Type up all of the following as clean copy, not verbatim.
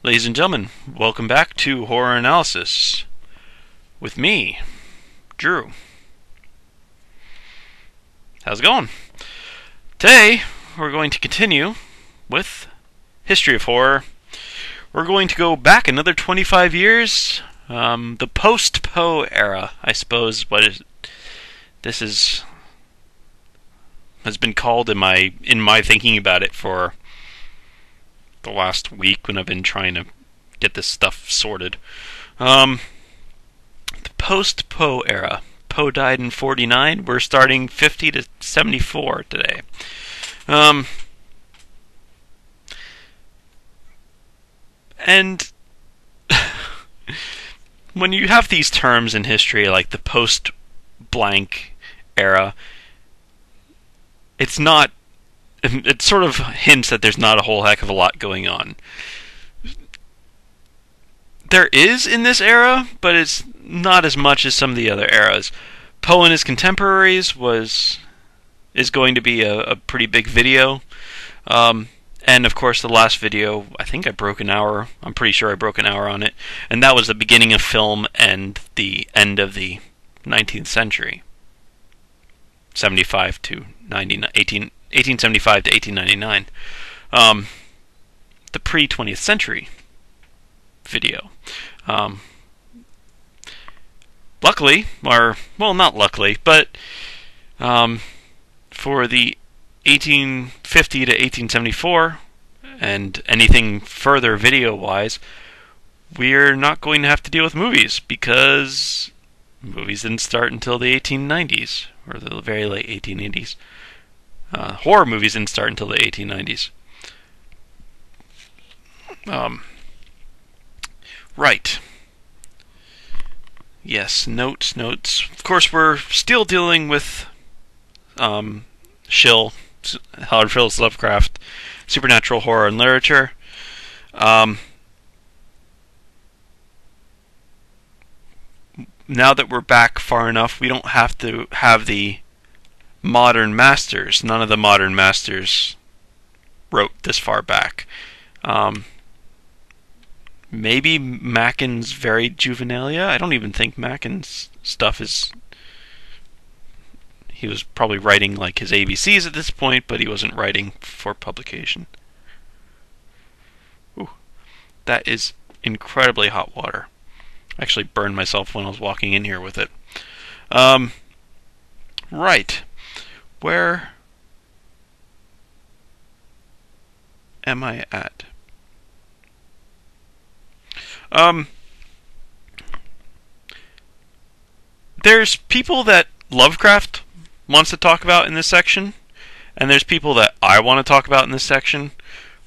Ladies and gentlemen, welcome back to Horror Analysis with me, Drew. How's it going? Today, we're going to continue with History of Horror. We're going to go back another 25 years, the post-Poe era, I suppose. This has been called in my thinking about it for the last week when I've been trying to get this stuff sorted. The post-Poe era. Poe died in 49. We're starting 50 to 74 today. And when you have these terms in history like the post-blank era, it sort of hints that there's not a whole heck of a lot going on. There is in this era, but it's not as much as some of the other eras. Poe and his contemporaries is going to be a pretty big video. And of course the last video, I think I broke an hour. I'm pretty sure I broke an hour on it. And that was the beginning of film and the end of the 19th century. 75 to 1875 to 1899. The pre-20th century video. Luckily, not luckily, but for the 1850 to 1874 and anything further video-wise, we're not going to have to deal with movies because movies didn't start until the 1890s, or the very late 1880s. Horror movies didn't start until the 1890s. Right. Yes, notes. Of course, we're still dealing with Shill, Howard Phillips Lovecraft, supernatural horror and literature. Now that we're back far enough, we don't have to have the modern masters. None of the modern masters wrote this far back. Maybe Macken's Varied Juvenilia. I don't even think Macken's stuff is... He was probably writing like his ABCs at this point, but he wasn't writing for publication. Ooh, that is incredibly hot water. I actually burned myself when I was walking in here with it. Right. Where am I at? There's people that Lovecraft wants to talk about in this section, and there's people that I want to talk about in this section.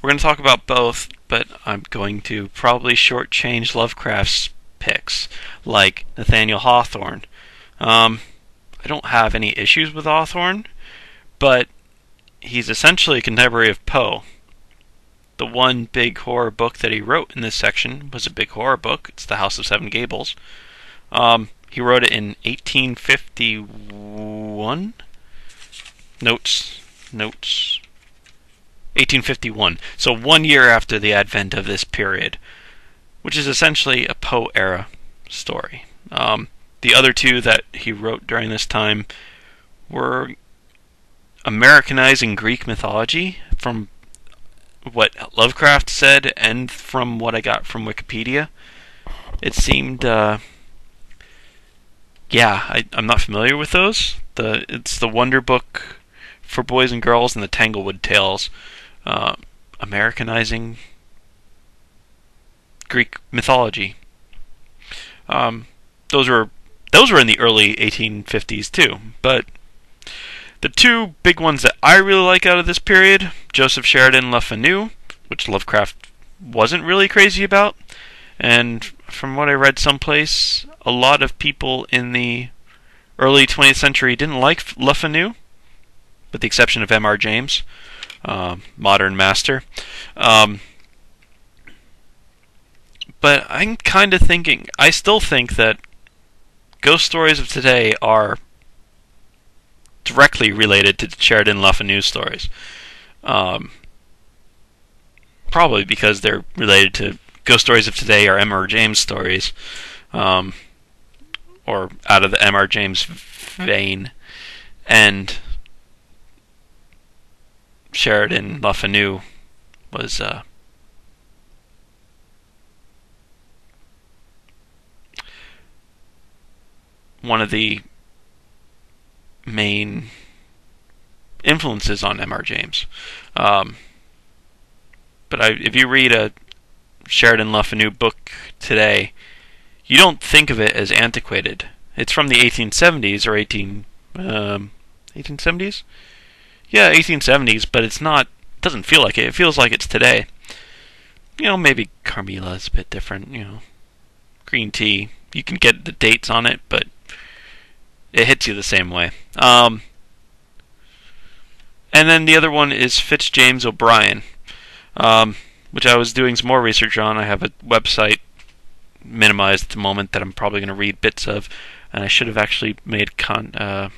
We're going to talk about both, but I'm going to probably shortchange Lovecraft's picks, like Nathaniel Hawthorne. I don't have any issues with Hawthorne, but he's essentially a contemporary of Poe. The one big horror book that he wrote in this section was a big horror book. It's The House of Seven Gables. He wrote it in 1851. Notes. 1851. So 1 year after the advent of this period, which is essentially a Poe era story. The other two that he wrote during this time were Americanizing Greek mythology, from what Lovecraft said and from what I got from Wikipedia. It seemed, I'm not familiar with those. It's the Wonder Book for Boys and Girls and the Tanglewood Tales. Americanizing Greek mythology. Those were in the early 1850s too, but the two big ones that I really like out of this period, Joseph Sheridan Le Fanu, which Lovecraft wasn't really crazy about, and from what I read someplace, a lot of people in the early 20th century didn't like Le Fanu, with the exception of M.R. James, modern master. But I'm kind of thinking, I still think that ghost stories of today are directly related to Sheridan Le Fanu's stories. Probably because they're related to ghost stories of today are M.R. James stories, or out of the M.R. James vein, and Sheridan Le Fanu was one of the main influences on M.R. James. But if you read a Sheridan Le Fanu book today, you don't think of it as antiquated. It's from the 1870s or 1870s? Yeah, 1870s, but it's not. It doesn't feel like it. It feels like it's today. Maybe Carmilla is a bit different. Green tea. You can get the dates on it, but it hits you the same way. And then the other one is Fitz James O'Brien, which I was doing some more research on. I have a website minimized at the moment that I'm probably going to read bits of, and I should have actually made a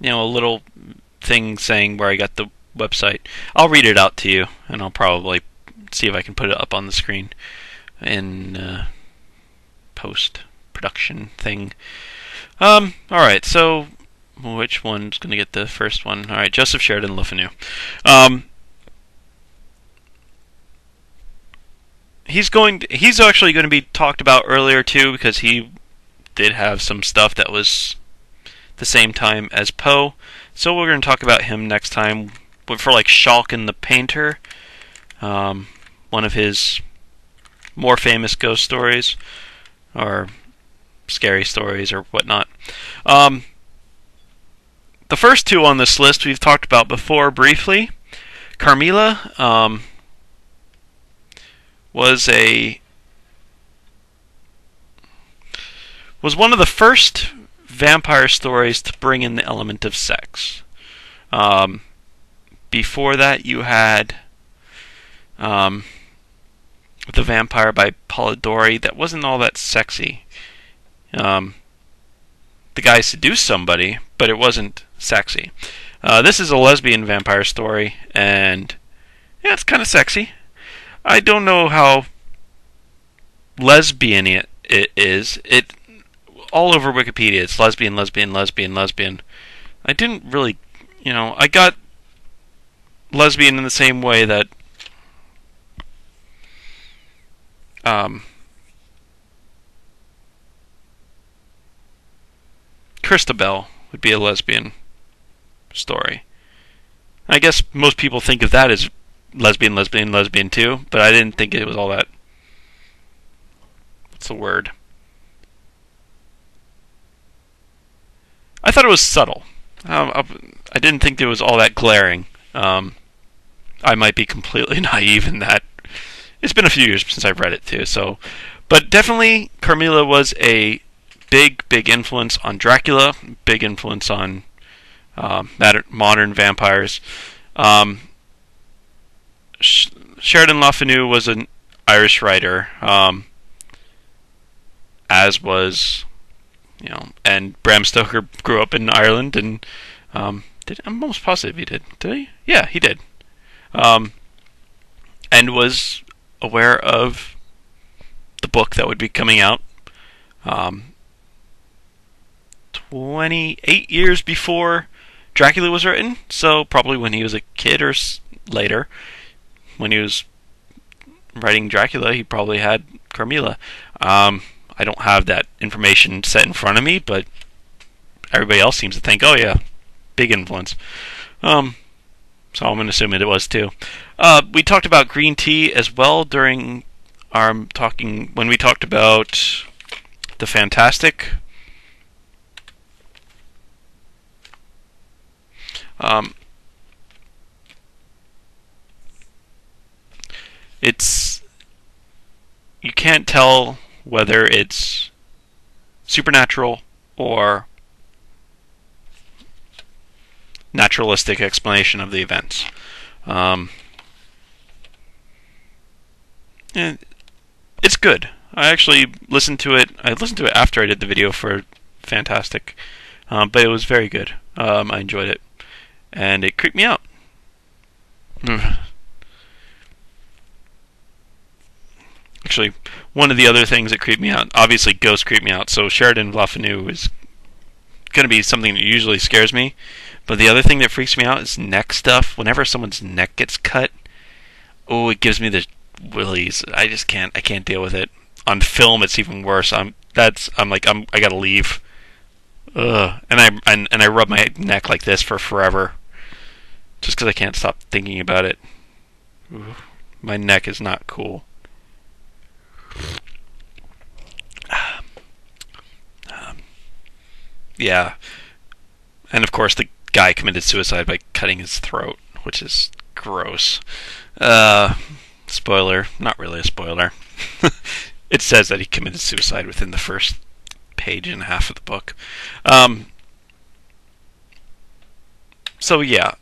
little thing saying where I got the website. I'll read it out to you, and I'll probably see if I can put it up on the screen in post-production thing. Alright, so which one's going to get the first one? Alright, Joseph Sheridan Le Fanu. He's actually going to be talked about earlier too, because he did have some stuff that was the same time as Poe. So we're going to talk about him next time. But for like Shalkin the Painter, one of his more famous ghost stories, or scary stories, or whatnot. The first two on this list we've talked about before briefly. Carmilla was one of the first vampire stories to bring in the element of sex. Before that, you had The Vampire by Polidori. That wasn't all that sexy. The guy seduced somebody, but it wasn't sexy. This is a lesbian vampire story, and yeah, it's kind of sexy. I don't know how lesbian it is. It all over Wikipedia, it's lesbian, lesbian, lesbian, lesbian. I didn't really, I got lesbian in the same way that Christabel would be a lesbian story. I guess most people think of that as lesbian, lesbian, lesbian too, but I didn't think it was all that. What's the word? I thought it was subtle. I didn't think it was all that glaring. I might be completely naive in that. It's been a few years since I've read it too, so. But definitely, Carmilla was a big influence on Dracula, big influence on modern vampires. Sheridan Le Fanu was an Irish writer, as was, and Bram Stoker grew up in Ireland, and I'm almost positive he did. Did he? Yeah, he did. And was aware of the book that would be coming out 28 years before Dracula was written, so probably when he was a kid or later. When he was writing Dracula, he probably had Carmilla. I don't have that information set in front of me, but everybody else seems to think, oh yeah, big influence. So I'm going to assume it was too. We talked about green tea as well during when we talked about the Fantastic. You can't tell whether it's supernatural or naturalistic explanation of the events. And it's good. I actually listened to it. I listened to it after I did the video for Fantastic. but it was very good. I enjoyed it, and it creeped me out. Actually, one of the other things that creeped me out, obviously ghosts creep me out, so Sheridan Le Fanu is going to be something that usually scares me. But the other thing that freaks me out is neck stuff. Whenever someone's neck gets cut, it gives me the willies. I can't deal with it. On film, it's even worse. I gotta leave. Ugh. And I rub my neck like this for forever, just because I can't stop thinking about it. Ooh, my neck is not cool. Yeah. And of course, the guy committed suicide by cutting his throat, which is gross. Spoiler. Not really a spoiler. It says that he committed suicide within the first page and a half of the book. So yeah.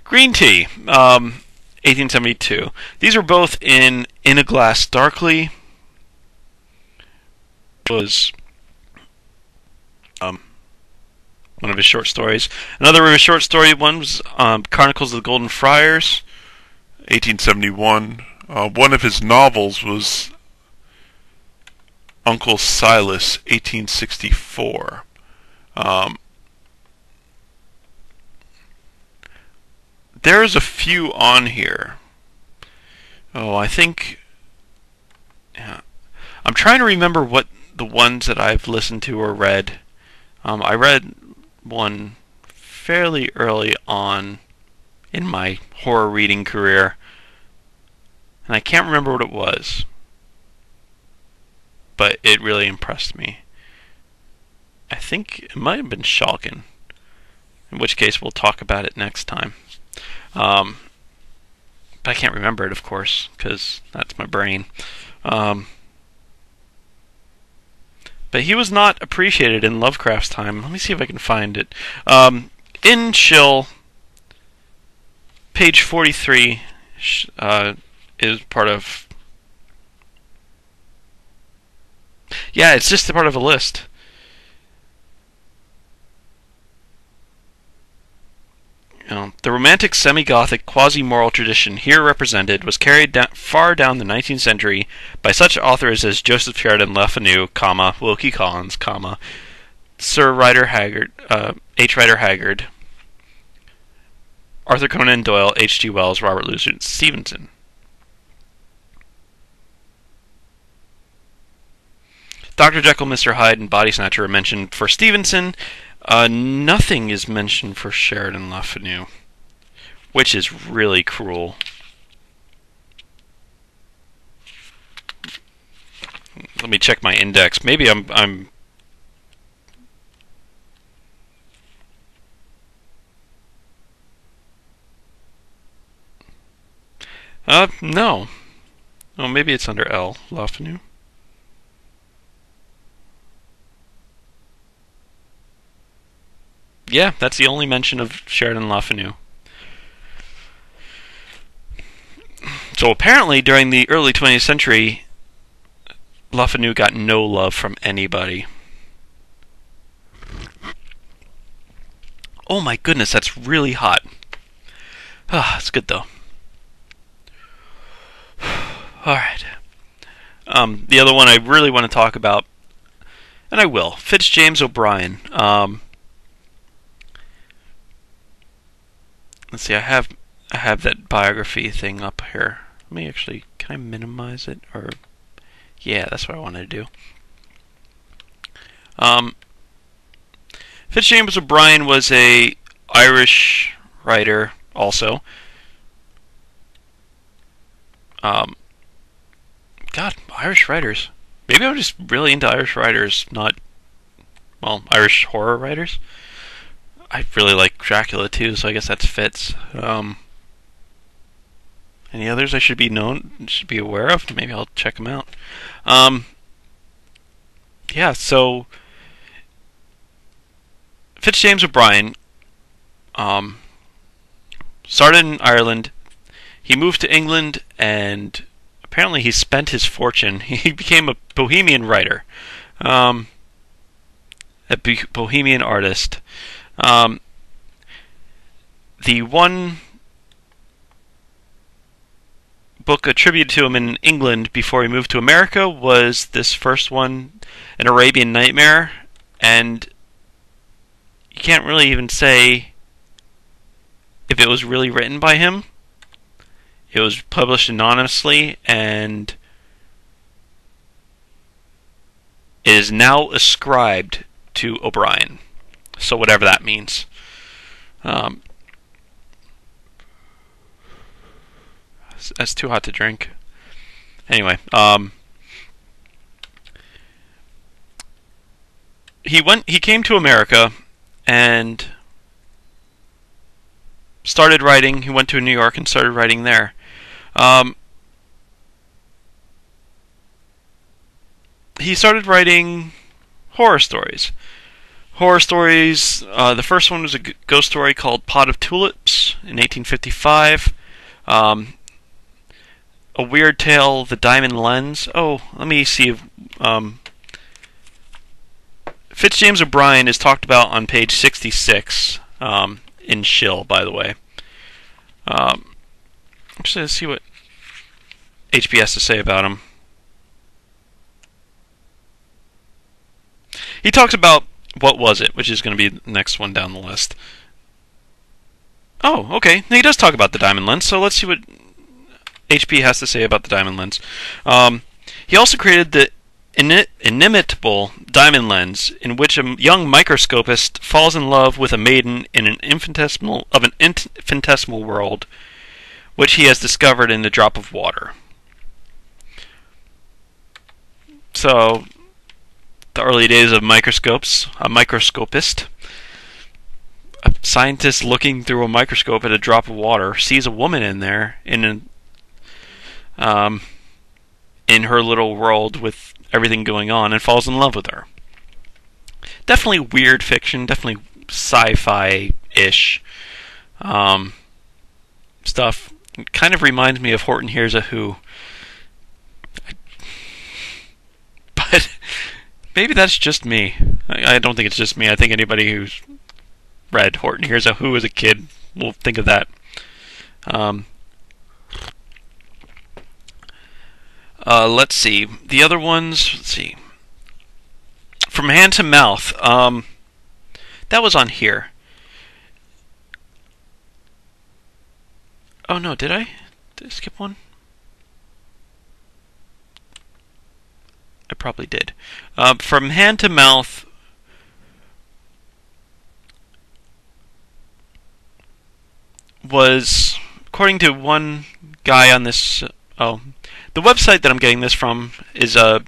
Green Tea, 1872. These were both in a Glass Darkly. Was one of his short stories. Another of his short story one was Chronicles of the Golden Friars, 1871. One of his novels was Uncle Silas, 1864. There's a few on here. I think... Yeah. I'm trying to remember what the ones that I've listened to or read. I read one fairly early on in my horror reading career, and I can't remember what it was, but it really impressed me. I think it might have been Shulkin, in which case we'll talk about it next time. But I can't remember it, of course, because that's my brain. But he was not appreciated in Lovecraft's time. Let me see if I can find it. In Shill, page 43 is part of... Yeah, it's just a part of a list. The romantic semi-Gothic quasi-moral tradition here represented was carried far down the 19th century by such authors as Joseph Sheridan Le Fanu, Wilkie Collins, Sir Rider Haggard, H. Rider Haggard, Arthur Conan Doyle, H.G. Wells, Robert Louis Stevenson. Dr. Jekyll, Mr. Hyde, and Body Snatcher are mentioned for Stevenson. Nothing is mentioned for Sheridan Le Fanu, which is really cruel. Let me check my index. Maybe I'm no. Oh, maybe it's under L. Le Fanu. Yeah, that's the only mention of Sheridan Le Fanu. So apparently, during the early 20th century, Le Fanu got no love from anybody. Oh my goodness, that's really hot. It's good though. Alright. The other one I really want to talk about, and I will, Fitz James O'Brien. Let's see, I have that biography thing up here. Let me actually, can I minimize it? Or, yeah, that's what I wanted to do. Fitz James O'Brien was a Irish writer also. God, Irish writers. Maybe I'm just really into Irish writers, not, well, Irish horror writers. I really like Dracula too, so I guess that's Fitz. Any others I should be aware of? Maybe I'll check them out. Yeah, so Fitz James O'Brien started in Ireland. He moved to England, and apparently he spent his fortune. He became a bohemian writer. a bohemian artist. The one book attributed to him in England before he moved to America was this first one, An Arabian Nightmare, and you can't really even say if it was really written by him. It was published anonymously, and it is now ascribed to O'Brien. So whatever that means. That's too hot to drink. Anyway, he came to America and started writing. He went to New York and started writing there. He started writing horror stories. The first one was a ghost story called Pot of Tulips in 1855. A Weird Tale, The Diamond Lens. Oh, let me see if Fitz James O'Brien is talked about on page 66 in Shill, by the way. I'm just going to see what HP has to say about him. He talks about What Was It, which is going to be the next one down the list. Oh, okay. He does talk about the diamond lens, so let's see what HP has to say about the diamond lens. He also created the inimitable diamond lens, in which a young microscopist falls in love with a maiden in an infinitesimal world, which he has discovered in a drop of water. So, the early days of microscopes, a microscopist, a scientist looking through a microscope at a drop of water, sees a woman in there in her little world with everything going on, and falls in love with her. Definitely weird fiction, definitely sci-fi-ish stuff. It kind of reminds me of Horton Hears a Who. But maybe that's just me. I don't think it's just me. I think anybody who's read Horton Hears a Who as a kid will think of that. Let's see. The other ones, let's see. From Hand to Mouth. That was on here. Oh no, did I? Did I skip one? I probably did. From Hand to Mouth was, according to one guy on this, the website that I'm getting this from is a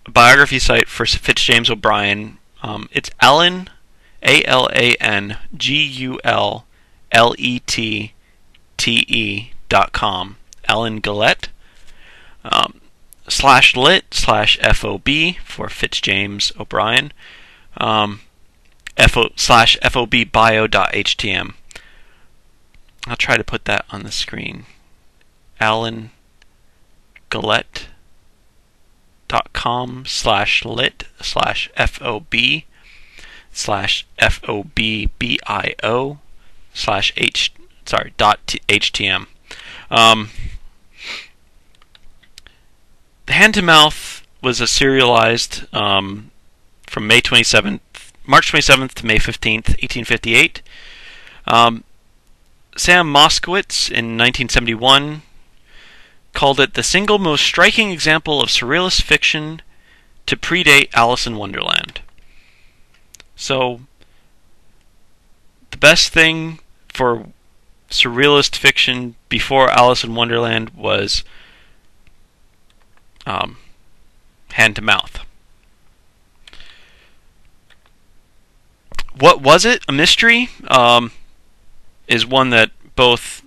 biography site for Fitz James O'Brien. It's Alan, AlanGullette.com. Alan Gullette. /lit/FOB for Fitz James O'Brien. /FOBbio.htm. I'll try to put that on the screen. Alan Gullette.com /lit/FOB/FOBBIO/htm. The Hand to Mouth was a serialized from March 27th to May 15th, 1858. Sam Moskowitz in 1971 called it the single most striking example of surrealist fiction to predate Alice in Wonderland. So, the best thing for surrealist fiction before Alice in Wonderland was Hand to Mouth. What Was It? A Mystery is one that both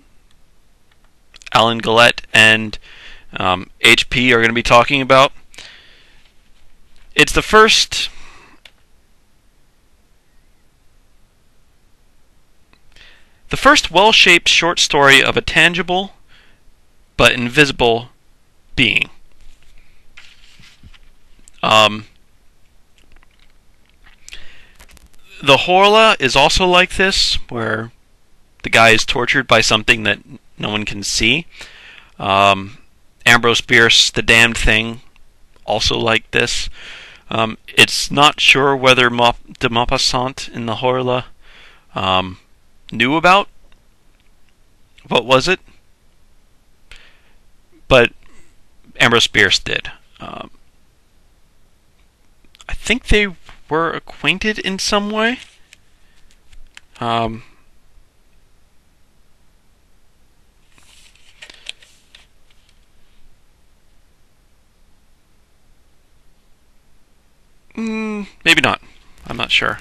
Alan Gullette and HP are going to be talking about. It's the first well-shaped short story of a tangible but invisible being. The Horla is also like this, where the guy is tortured by something that no one can see. Ambrose Bierce, The Damned Thing, also like this. It's not sure whether de Maupassant in the Horla knew about what was it, but Ambrose Bierce did. I think they were acquainted in some way. Maybe not. I'm not sure.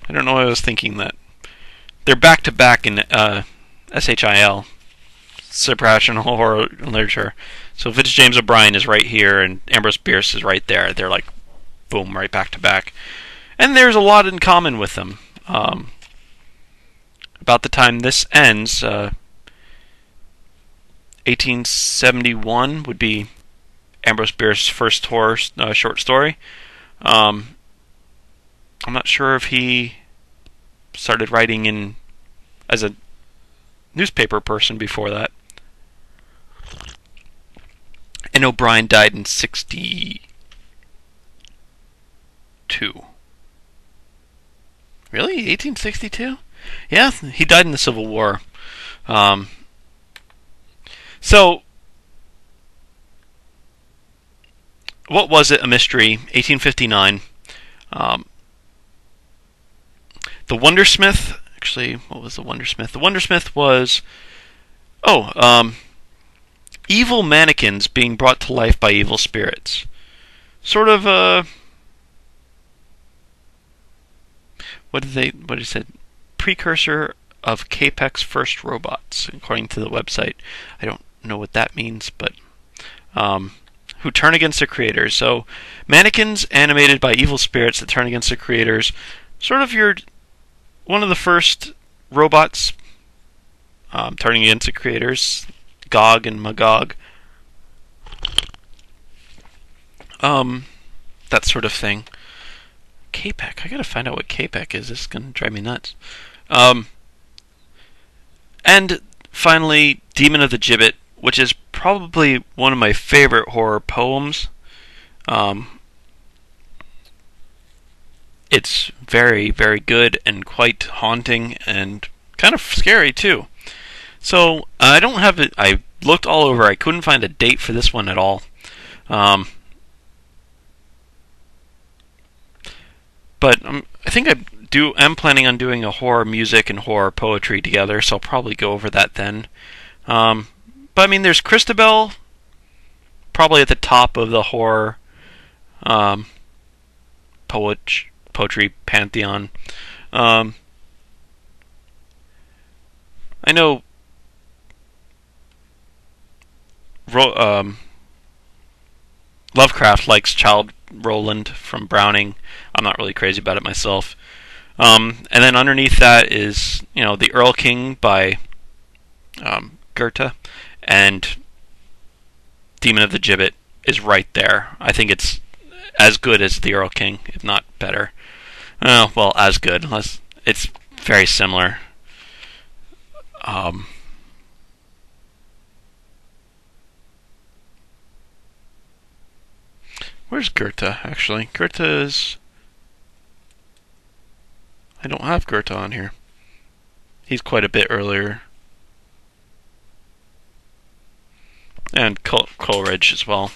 I don't know why I was thinking that. They're back to back in SHIL, supernatural horror literature. So Fitz James O'Brien is right here, and Ambrose Bierce is right there. They're like, boom, right back to back. And there's a lot in common with them. About the time this ends, 1871 would be Ambrose Bierce's first horror short story. I'm not sure if he started writing as a newspaper person before that. And O'Brien died in 1962. Really? 1862? Yeah, he died in the Civil War. So, what was it? A mystery. 1859. The Wondersmith. Actually, what was the Wondersmith? The Wondersmith was evil mannequins being brought to life by evil spirits. Sort of what did it say? Precursor of Capek's first robots, according to the website. I don't know what that means, but who turn against their creators. So mannequins animated by evil spirits that turn against their creators. Sort of one of the first robots turning against the creators, Gog and Magog. That sort of thing. Capek. I gotta find out what Capek is. This is gonna drive me nuts. And finally, Demon of the Gibbet, which is probably one of my favorite horror poems. It's very, very good and quite haunting and kind of scary too. So I don't have it. I looked all over. I couldn't find a date for this one at all. But I think I'm planning on doing a horror music and horror poetry together, so I'll probably go over that then. But I mean, there's Christabel, probably at the top of the horror poetry pantheon. I know Lovecraft likes Childe Roland from Browning. I'm not really crazy about it myself. And then underneath that is, The Earl King by Goethe, and Demon of the Gibbet is right there. I think it's as good as The Earl King, if not better. Well, as good. It's very similar. Where's Goethe, actually? Goethe is... I don't have Goethe on here. He's quite a bit earlier. And Coleridge as well.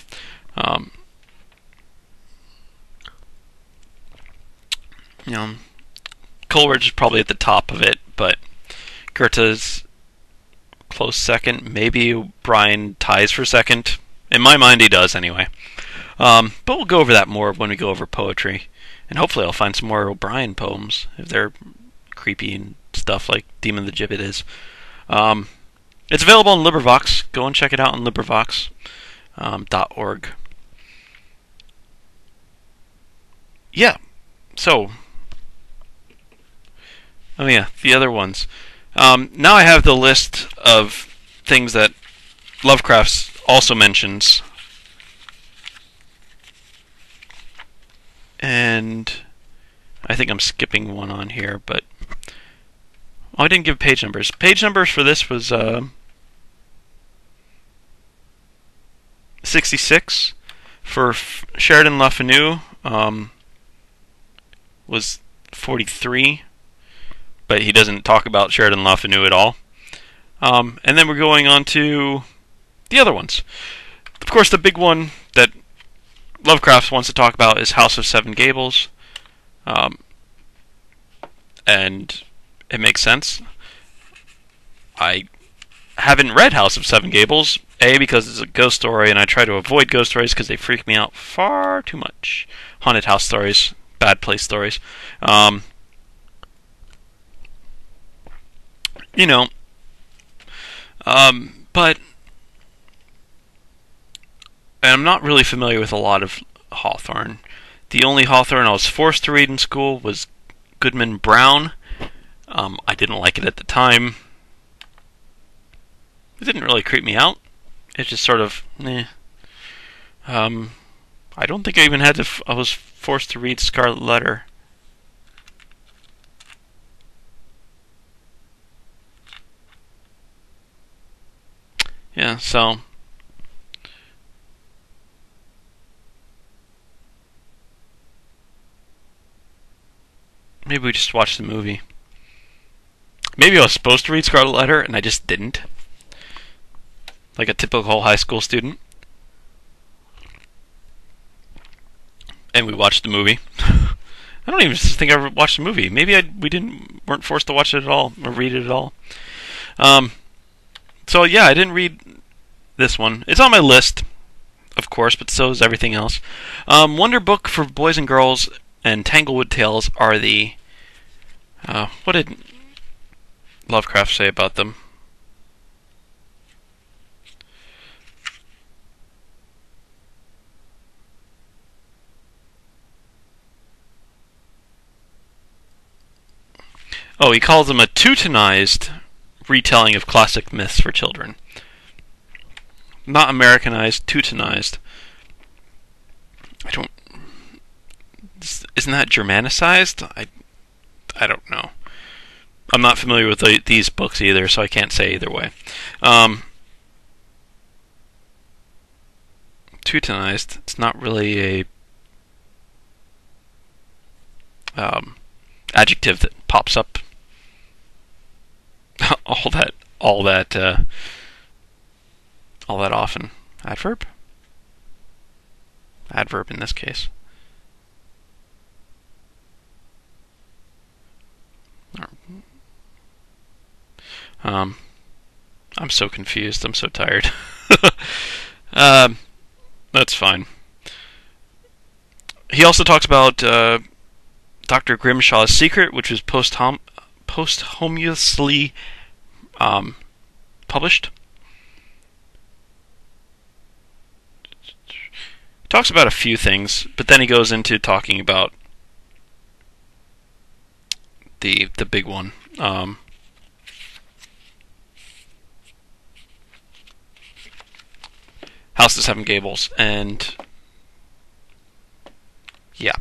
Coleridge is probably at the top of it, but Goethe's close second. Maybe O'Brien ties for second. In my mind, he does anyway. But we'll go over that more when we go over poetry. And hopefully I'll find some more O'Brien poems, if they're creepy and stuff like Demon of the Gibbet is. It's available on LibriVox. Go and check it out on LibriVox.org. Yeah, so... Oh yeah, the other ones. Now I have the list of things that Lovecraft also mentions. And I think I'm skipping one on here, but I didn't give page numbers. Page numbers for this was 66. For Sheridan Le Fanu was 43, but he doesn't talk about Sheridan Le Fanu at all. And then we're going on to the other ones. Of course, the big one that Lovecraft wants to talk about is House of Seven Gables. And it makes sense. I haven't read House of Seven Gables, A, because it's a ghost story, and I try to avoid ghost stories because they freak me out far too much. Haunted house stories, bad place stories. But I'm not really familiar with a lot of Hawthorne. The only Hawthorne I was forced to read in school was Goodman Brown. I didn't like it at the time. It didn't really creep me out. It just sort of, I don't think I even had to. I was forced to read Scarlet Letter. Yeah, so maybe we just watched the movie. Maybe I was supposed to read Scarlet Letter and I just didn't. Like a typical high school student. And we watched the movie. I don't even think I ever watched the movie. Maybe we weren't forced to watch it at all or read it at all. So yeah, I didn't read this one. It's on my list, of course, but so is everything else. Wonder Book for Boys and Girls and Tanglewood Tales are the... what did Lovecraft say about them? Oh, he calls them a Teutonized retelling of classic myths for children. Not Americanized, Teutonized. Isn't that Germanicized? I don't know. I'm not familiar with these books either, so I can't say either way. Teutonized. It's not really a adjective that pops up all that often. Adverb? Adverb in this case. I'm so confused. I'm so tired. That's fine. He also talks about Dr. Grimshaw's Secret, which was posthumously published. He talks about a few things, but then he goes into talking about the big one. House of Seven Gables, and yeah.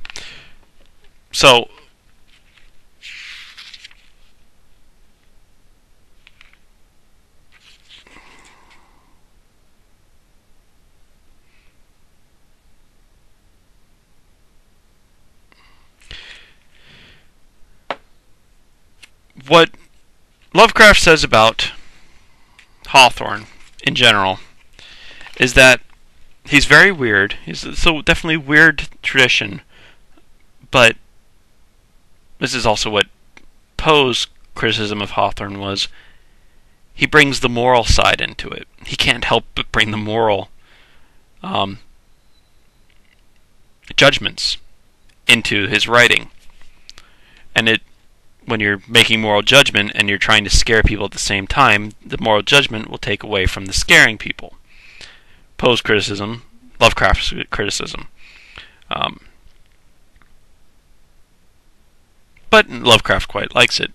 So what Lovecraft says about Hawthorne in general is that he's very weird. He's so definitely weird tradition, but this is also what Poe's criticism of Hawthorne was. He brings the moral side into it. He can't help but bring the moral judgments into his writing. And when you're making moral judgment and you're trying to scare people at the same time, the moral judgment will take away from the scaring people. Poe's criticism, Lovecraft's criticism. But Lovecraft quite likes it.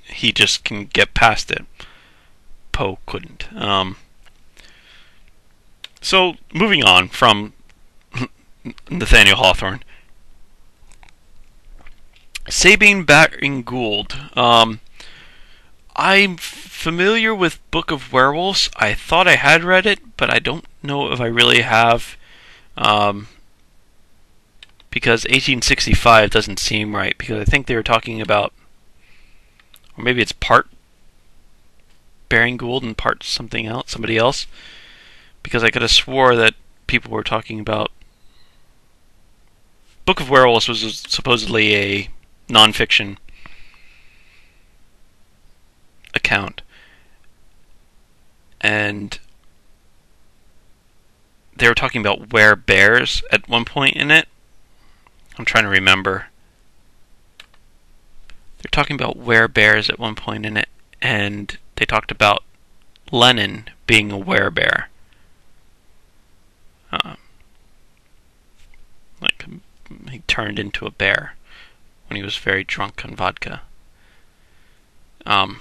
He just can get past it. Poe couldn't. So, moving on from Nathaniel Hawthorne. Sabine Baring Gould. I'm familiar with Book of Werewolves. I thought I had read it, but I don't know if I really have. Because 1865 doesn't seem right, because I think they were talking about, or maybe it's part Baring Gould and part something else, somebody else, because I could have swore that people were talking about Book of Werewolves was supposedly a non-fiction account, and they were talking about werebears at one point in it. I'm trying to remember. They're talking about werebears at one point in it, and they talked about Lenin being a werebear. Like, he turned into a bear when he was very drunk on vodka. And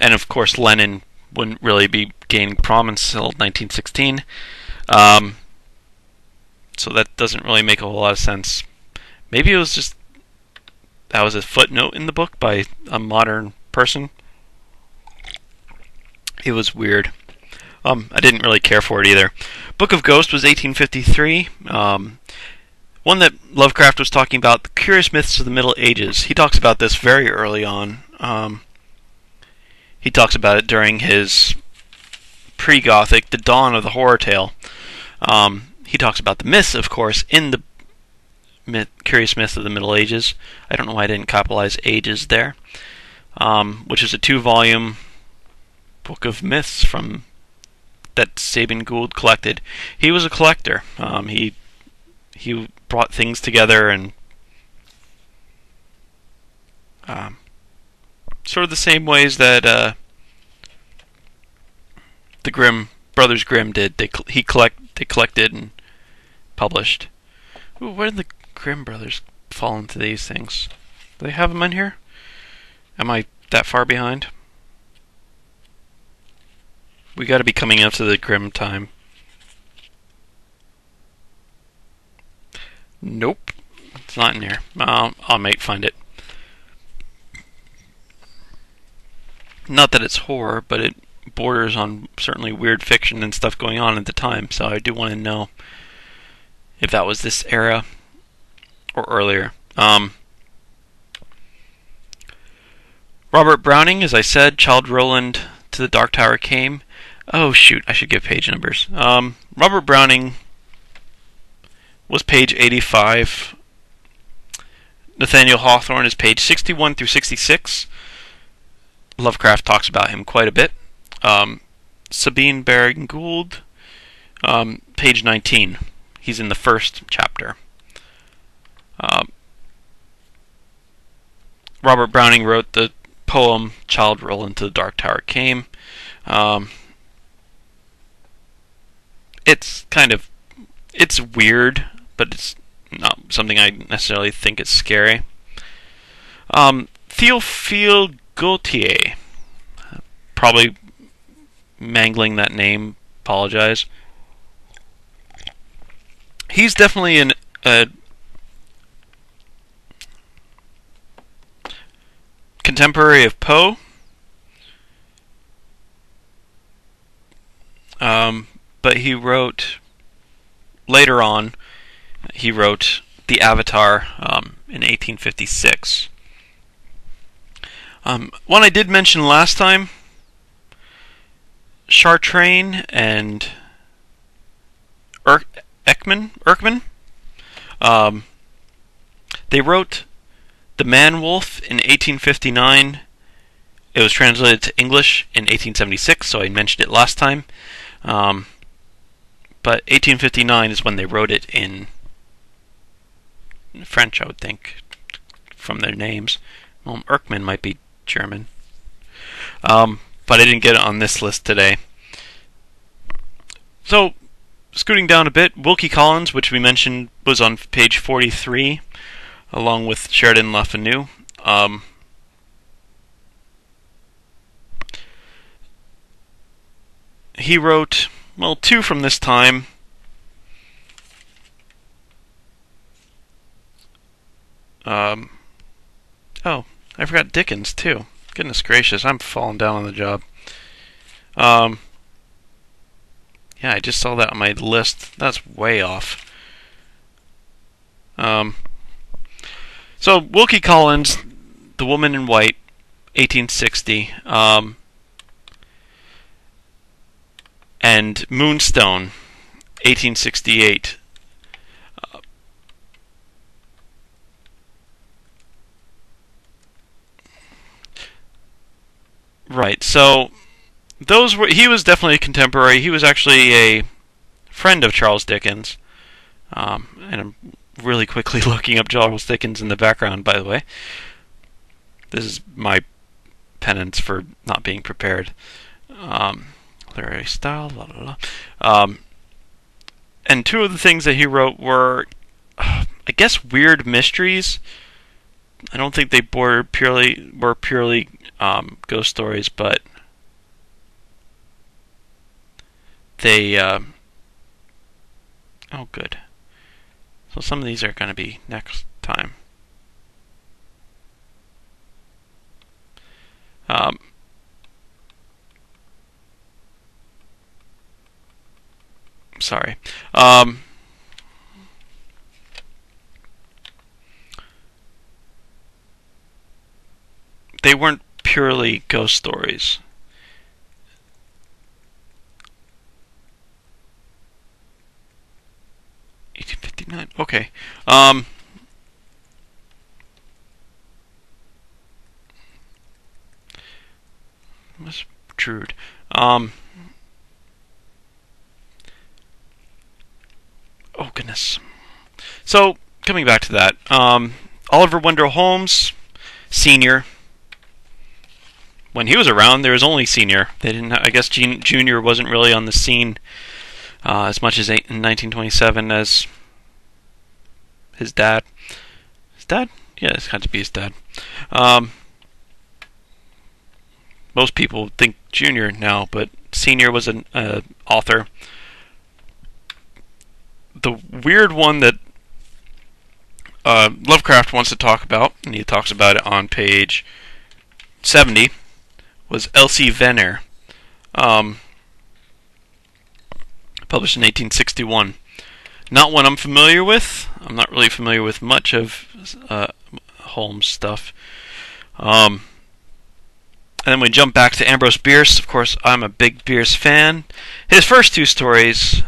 of course, Lenin wouldn't really be gaining prominence until 1916. So that doesn't really make a whole lot of sense. Maybe it was just that was a footnote in the book by a modern person. It was weird. I didn't really care for it either. Book of Ghosts was 1853. One that Lovecraft was talking about, the curious myths of the Middle Ages. He talks about this very early on. He talks about it during his pre-Gothic, the dawn of the horror tale. He talks about the myths, of course, in the Curious Myths of the Middle Ages. I don't know why I didn't capitalize ages there. Which is a 2-volume book of myths from that Sabine Gould collected. He was a collector. He brought things together and sort of the same ways that the Brothers Grimm did. They collected and published. Ooh, where did the Grimm brothers fall into these things? Do they have them in here? Am I that far behind? We got to be coming up to the Grimm time. Nope, it's not in here. I might find it. Not that it's horror, but it borders on certainly weird fiction and stuff going on at the time, so I do want to know if that was this era or earlier. Robert Browning, as I said, Childe Roland to the Dark Tower came. Oh shoot, I should give page numbers. Robert Browning was page 85. Nathaniel Hawthorne is page 61 through 66. Lovecraft talks about him quite a bit. Sabine Baring Gould, page 19. He's in the first chapter. Robert Browning wrote the poem Childe Roland to the Dark Tower Came. It's weird, but it's not something I necessarily think is scary. Théophile Gautier, probably mangling that name, apologize. He's definitely a contemporary of Poe. But he wrote, later on, he wrote The Avatar in 1856. One I did mention last time, Chartrain and Erckman. They wrote The Man-Wolf in 1859. It was translated to English in 1876, so I mentioned it last time. But 1859 is when they wrote it in French, I would think, from their names. Well, Erckman might be German. But I didn't get it on this list today. So, scooting down a bit, Wilkie Collins, which we mentioned, was on page 43, along with Sheridan Le Fanu. He wrote, well, two from this time. Um, oh, I forgot Dickens too. Goodness gracious, I'm falling down on the job. Yeah, I just saw that on my list. That's way off. So Wilkie Collins, The Woman in White, 1860, and Moonstone, 1868. Right. So those were. He was definitely a contemporary. He was actually a friend of Charles Dickens. And I'm really quickly looking up Charles Dickens in the background, by the way. This is my penance for not being prepared. Literary style, blah, blah, blah. And two of the things that he wrote were, I guess, weird mysteries. I don't think they were purely ghost stories, but they. Oh, good. So some of these are going to be next time. Sorry. They weren't purely ghost stories. $18.59. Okay. What's Druid? Oh goodness. So coming back to that, Oliver Wendell Holmes, Senior. When he was around, there was only Senior. They didn't. I guess Junior wasn't really on the scene as much as in 1927 as his dad. His dad? Yeah, it's got to be his dad. Most people think Junior now, but Senior was an author. The weird one that Lovecraft wants to talk about, and he talks about it on page 70, was Elsie Venner, published in 1861. Not one I'm familiar with. I'm not really familiar with much of Holmes' stuff. And then we jump back to Ambrose Bierce. Of course, I'm a big Bierce fan. His first two stories,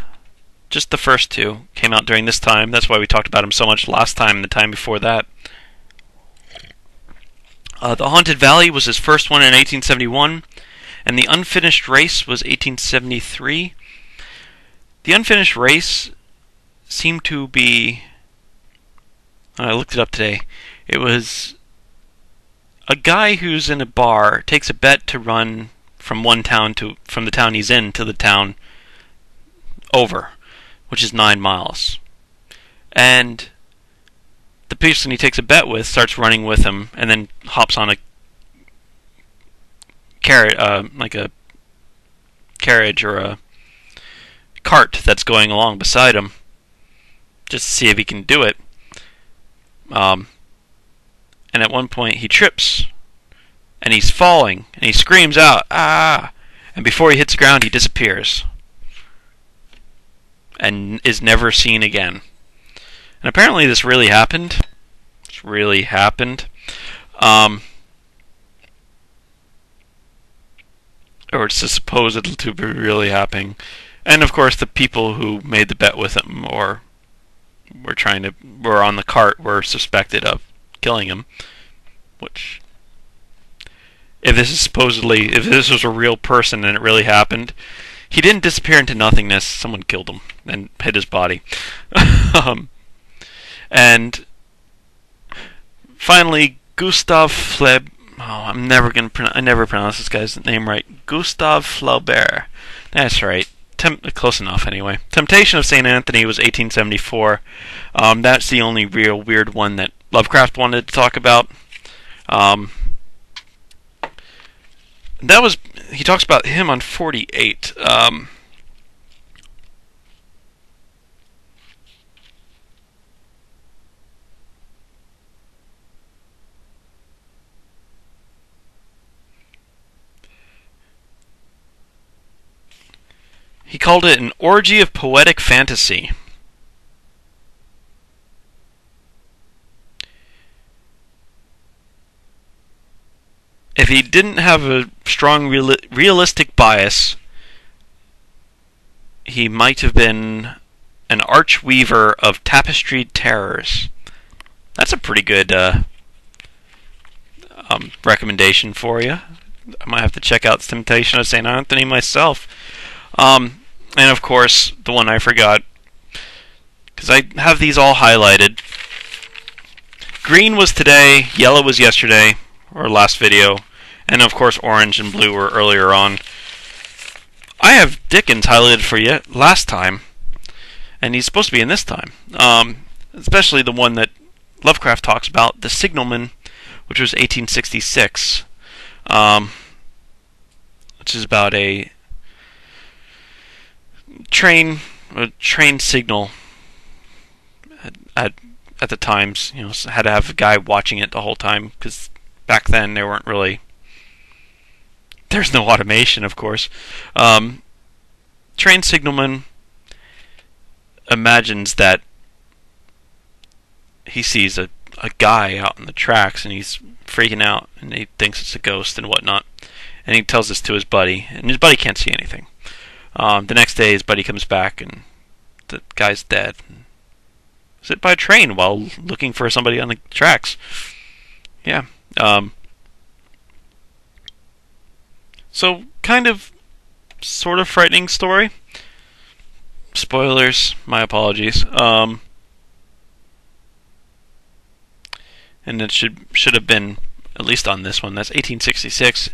just the first two, came out during this time. That's why we talked about him so much last time and the time before that. The Haunted Valley was his first one in 1871, and The Unfinished Race was 1873. The Unfinished Race seemed to be... I looked it up today. It was a guy who's in a bar takes a bet to run from the town he's in to the town over, which is 9 miles. And the person he takes a bet with starts running with him, and then hops on a carriage or a cart that's going along beside him, just to see if he can do it. And at one point he trips, and he's falling, and he screams out, "Ah!" And before he hits the ground, he disappears, and is never seen again. And apparently this really happened. This really happened. Or it's supposed to be really happening. And of course the people who made the bet with him or were on the cart were suspected of killing him. Which, if this was a real person and it really happened, he didn't disappear into nothingness. Someone killed him and hid his body. And finally, Gustave Flaubert. I never pronounce this guy's name right. Gustave Flaubert. That's right. Close enough, anyway. Temptation of St. Anthony was 1874. That's the only real weird one that Lovecraft wanted to talk about. He talks about him on 48. He called it an orgy of poetic fantasy. If he didn't have a strong realistic bias, he might have been an archweaver of tapestried terrors. That's a pretty good recommendation for you. I might have to check out Temptation of St. Anthony myself. And of course, the one I forgot, because I have these all highlighted. Green was today, yellow was yesterday, or last video, and of course orange and blue were earlier on. I have Dickens highlighted for you last time, and he's supposed to be in this time. Especially the one that Lovecraft talks about, The Signalman, which was 1866, which is about a train signal at the times. You know, had to have a guy watching it the whole time, because back then there weren't really. There's no automation, of course. Train signalman imagines that he sees a guy out in the tracks, and he's freaking out, and he thinks it's a ghost and whatnot. And he tells this to his buddy, and his buddy can't see anything. The next day, his buddy comes back, and the guy's dead. He's hit by a train while looking for somebody on the tracks. Yeah. So, kind of, sort of frightening story. Spoilers, my apologies. And it should have been, at least on this one, that's 1866.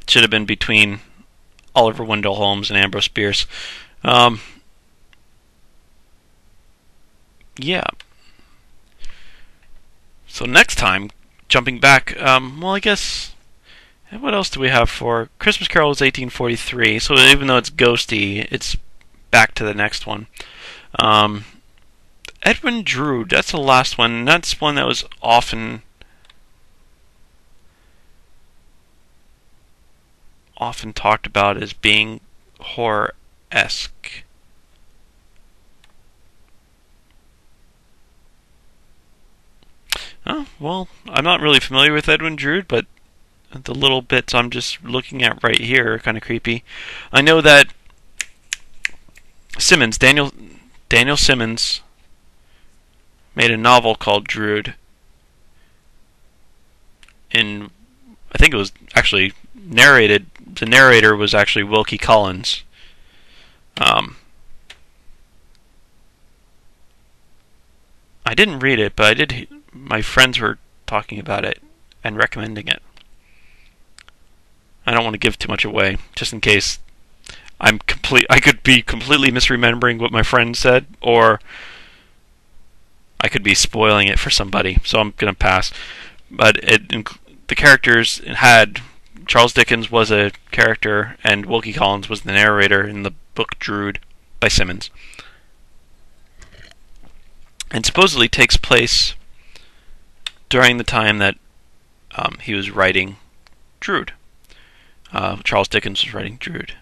Should have been between Oliver Wendell Holmes and Ambrose Bierce. Yeah. So next time, jumping back, well, I guess, what else do we have for? Christmas Carol was 1843, so even though it's ghosty, it's back to the next one. Edwin Drood, that's the last one. That's one that was often talked about as being horror-esque. Oh, well, I'm not really familiar with Edwin Drood, but the little bits I'm just looking at right here are kind of creepy. I know that Simmons, Daniel Simmons, made a novel called Drood. I think it was actually narrated. The narrator was actually Wilkie Collins. I didn't read it, but my friends were talking about it and recommending it. I don't want to give too much away, just in case I could be completely misremembering what my friend said, or I could be spoiling it for somebody, so I'm going to pass. But the characters had Charles Dickens was a character, and Wilkie Collins was the narrator in the book Drood by Simmons. And supposedly takes place during the time that he was writing Drood. Charles Dickens was writing Drood.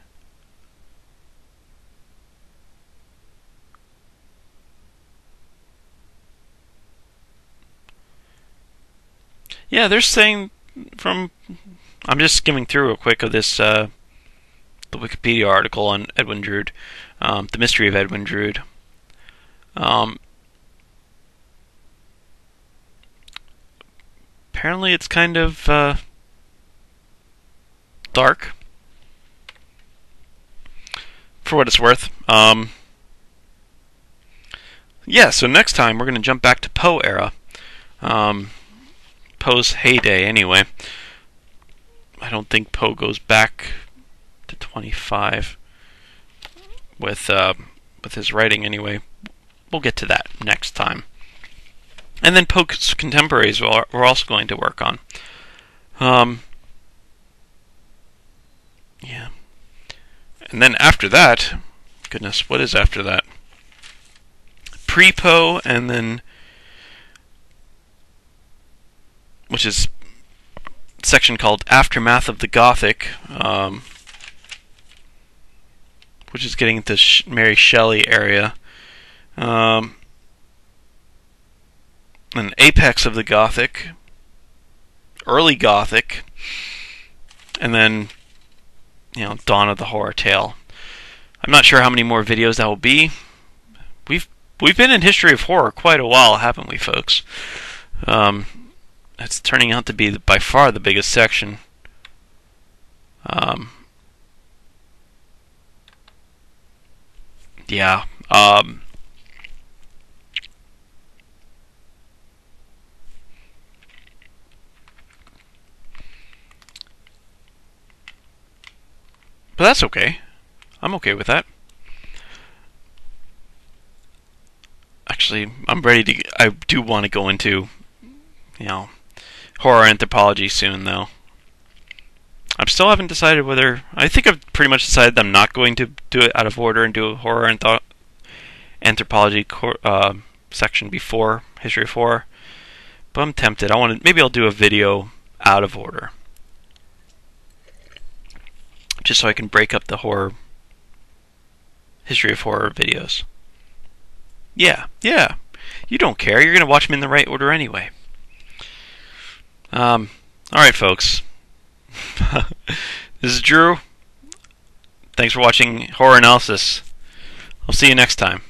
Yeah, they're saying from... I'm just skimming through real quick of this, the Wikipedia article on Edwin Drood, the mystery of Edwin Drood. Apparently it's kind of dark, for what it's worth. Yeah, so next time we're going to jump back to Poe era. Poe's heyday, anyway. I don't think Poe goes back to 25 with his writing, anyway. We'll get to that next time. And then Poe's contemporaries we're also going to work on. Yeah. And then after that, goodness, what is after that? Pre-Poe, and then, which is a section called Aftermath of the Gothic. which is getting into Mary Shelley area. An apex of the Gothic, early Gothic, and then, dawn of the horror tale. I'm not sure how many more videos that will be. We've been in history of horror quite a while, haven't we, folks? It's turning out to be by far the biggest section. Yeah. But that's okay. I'm okay with that. Actually, I'm ready to. I do want to go into, horror anthropology soon, though. I still haven't decided whether. I think I've pretty much decided I'm not going to do it out of order and do a horror anthropology section before History of Horror. But I'm tempted. Maybe I'll do a video out of order, just so I can break up the horror History of Horror videos. Yeah. You don't care. You're going to watch them in the right order anyway. Alright, folks. This is Drew. Thanks for watching Horror Analysis. I'll see you next time.